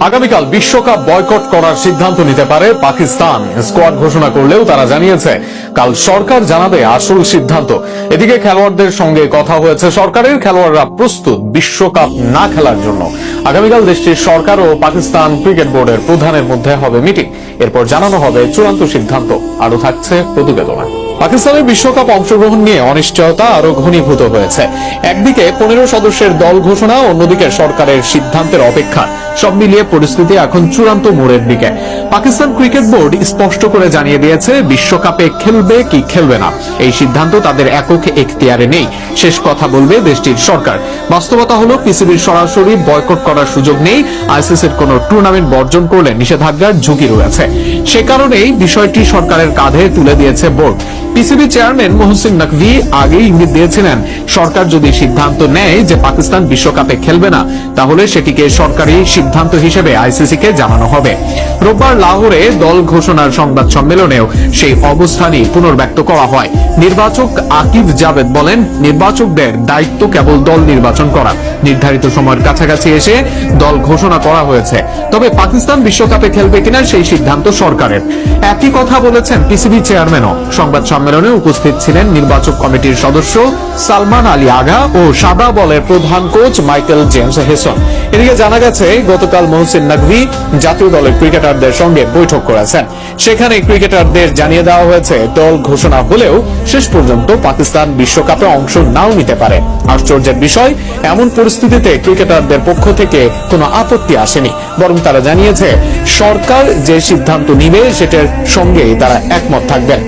আগামীকাল বিশ্বকাপ বয়কট করার সিদ্ধান্ত নিতে পারে পাকিস্তান। স্কোয়াড ঘোষণা করলেও তারা জানিয়েছে কাল সরকার জানাবে আসল সিদ্ধান্ত। এদিকে খেলোয়াড়দের সঙ্গে কথা হয়েছে সরকারের, খেলোয়াড়রা প্রস্তুত বিশ্বকাপ না খেলার জন্য। আগামীকাল দেশটির সরকার ও পাকিস্তান ক্রিকেট বোর্ডের প্রধানের মধ্যে হবে মিটিং, এরপর জানানো হবে চূড়ান্ত সিদ্ধান্ত। আরও থাকছে প্রতিবেদনে। পাকিস্তানের বিশ্বকাপ অংশগ্রহণ নিয়ে অনিশ্চয়তা আরো ঘনীভূত হয়েছে। একদিকে 15 সদস্যের দল ঘোষণা, অন্যদিকে সরকারের সিদ্ধান্তের অপেক্ষা। সব মিলিয়ে পরিস্থিতি এখন চূড়ান্ত মোড়ের দিকে। পাকিস্তান ক্রিকেট বোর্ড স্পষ্ট করে জানিয়ে দিয়েছে বিশ্বকাপে খেলবে কি খেলবে না এই সিদ্ধান্ত তাদের একক এখতিয়ারে নেই। শেষ কথা বলবে দেশটির সরকার। বাস্তবতা হলো পিসিবির সরাসরি বয়কট করার সুযোগ নেই। আইসিসির কোন টুর্নামেন্ট বর্জন করলে নিষেধাজ্ঞার ঝুঁকি রয়েছে। সে কারণেই বিষয়টি সরকারের কাঁধে তুলে দিয়েছে board. PCB chairman Mohsin Naqvi আগেই ইঙ্গিত দিয়েছিলেন সরকার যদি সিদ্ধান্ত নেয় যে পাকিস্তান বিশ্বকাপে খেলবে না, তাহলে সেটিকে সরকারি সিদ্ধান্ত হিসেবে আইসিসিকে জানানো হবে। রোববার লাহোরে দল ঘোষণার সংবাদ সম্মেলনেও সেই অবস্থানই পুনর্ব্যক্ত করা হয়। নির্বাচক আকিব জাভেদ বলেন, নির্বাচকদের দায়িত্ব কেবল দল নির্বাচন করা। নির্ধারিত সময়ের কাছাকাছি এসে দল ঘোষণা করা হয়েছে, তবে পাকিস্তান বিশ্বকাপে খেলবে কিনা সেই সিদ্ধান্ত সরকারের। একই কথা বলেছেন পিসিবি চেয়ারম্যানও। সংবাদ সম্মেলনে উপস্থিত ছিলেন নির্বাচক কমিটির সদস্য সালমান আলী আগা ও সাদা বলের প্রধান কোচ মাইকেল জেমস হেসন। এদিকে জানা গেছে গতকাল মোহসিন নকভি জাতীয় দলের ক্রিকেটারদের সঙ্গে বৈঠক করেছেন। সেখানে ক্রিকেটারদের জানিয়ে দেওয়া হয়েছে দল ঘোষণা হলেও শেষ পর্যন্ত পাকিস্তান বিশ্বকাপে অংশ নাও নিতে পারে। আশ্চর্যের বিষয়, এমন পরিস্থিতিতে ক্রিকেটারদের পক্ষ থেকে কোনো আপত্তি আসেনি, বরং তারা জানিয়েছে সরকার যে সিদ্ধান্ত নিবে সেটার সঙ্গে তারা একমত থাকবেন।